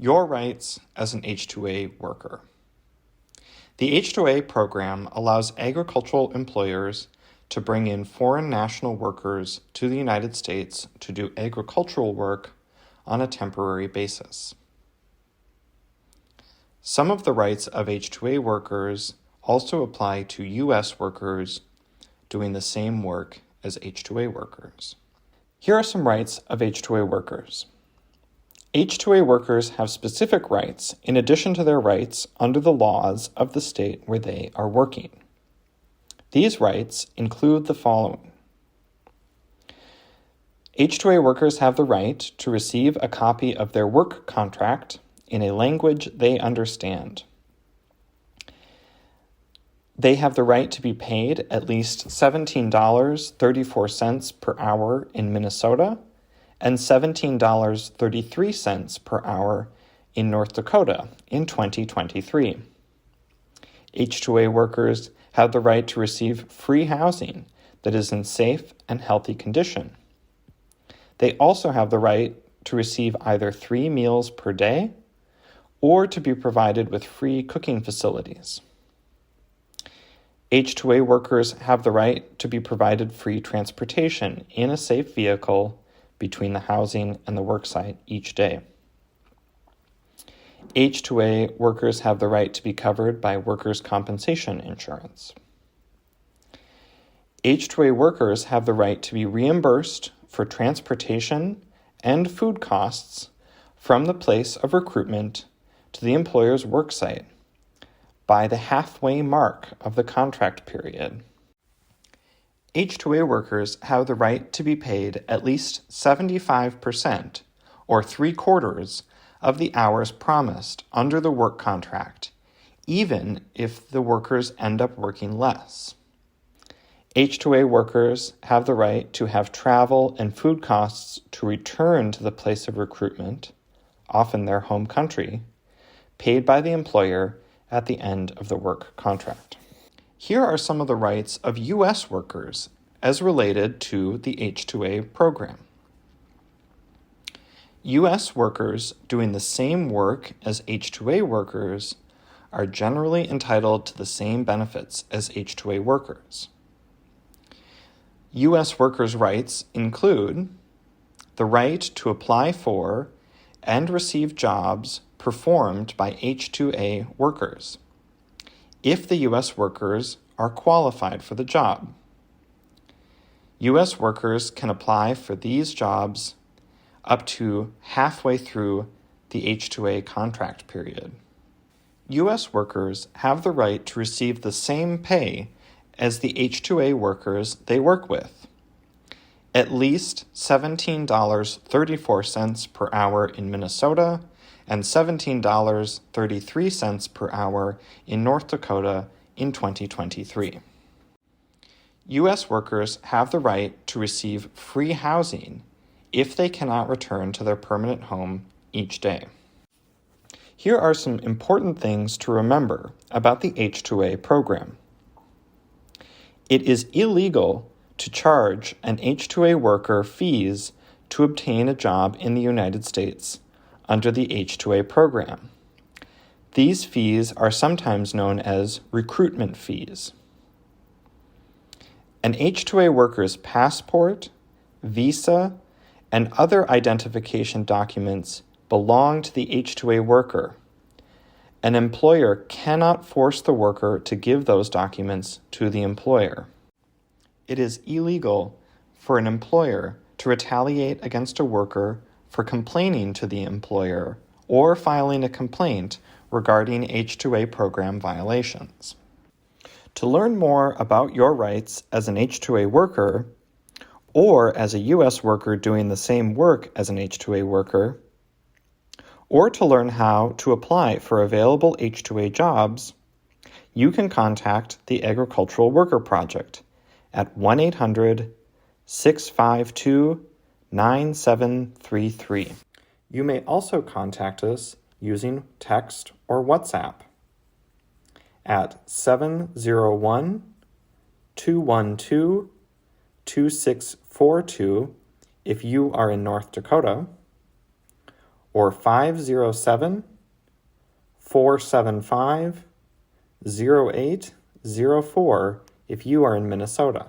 Your rights as an H2A worker. The H2A program allows agricultural employers to bring in foreign national workers to the United States to do agricultural work on a temporary basis. Some of the rights of H2A workers also apply to U.S. workers doing the same work as H2A workers. Here are some rights of H2A workers. H2A workers have specific rights in addition to their rights under the laws of the state where they are working. These rights include the following. H2A workers have the right to receive a copy of their work contract in a language they understand. They have the right to be paid at least $17.34 per hour in Minnesota and $17.33 per hour in North Dakota in 2023. H2A workers have the right to receive free housing that is in safe and healthy condition. They also have the right to receive either 3 meals per day or to be provided with free cooking facilities. H2A workers have the right to be provided free transportation in a safe vehicle between the housing and the worksite each day. H2A workers have the right to be covered by workers' compensation insurance. H2A workers have the right to be reimbursed for transportation and food costs from the place of recruitment to the employer's worksite by the halfway mark of the contract period. H2A workers have the right to be paid at least 75% or 3/4 of the hours promised under the work contract, even if the workers end up working less. H2A workers have the right to have travel and food costs to return to the place of recruitment, often their home country, paid by the employer at the end of the work contract. Here are some of the rights of U.S. workers as related to the H2A program. U.S. workers doing the same work as H2A workers are generally entitled to the same benefits as H2A workers. U.S. workers' rights include the right to apply for and receive jobs performed by H2A workers, if the U.S. workers are qualified for the job. U.S. workers can apply for these jobs up to halfway through the H2A contract period. U.S. workers have the right to receive the same pay as the H2A workers they work with, at least $17.34 per hour in Minnesota and $17.33 per hour in North Dakota in 2023. U.S. workers have the right to receive free housing if they cannot return to their permanent home each day. Here are some important things to remember about the H2A program. It is illegal to charge an H2A worker fees to obtain a job in the United States under the H2A program. These fees are sometimes known as recruitment fees. An H2A worker's passport, visa, and other identification documents belong to the H2A worker. An employer cannot force the worker to give those documents to the employer. It is illegal for an employer to retaliate against a worker for complaining to the employer or filing a complaint regarding H2A program violations. To learn more about your rights as an H2A worker, or as a U.S. worker doing the same work as an H2A worker, or to learn how to apply for available H2A jobs, you can contact the Agricultural Worker Project at 1-800-652-9733. You may also contact us using text or WhatsApp at 701-212-2642 if you are in North Dakota, or 507-475-0804 if you are in Minnesota.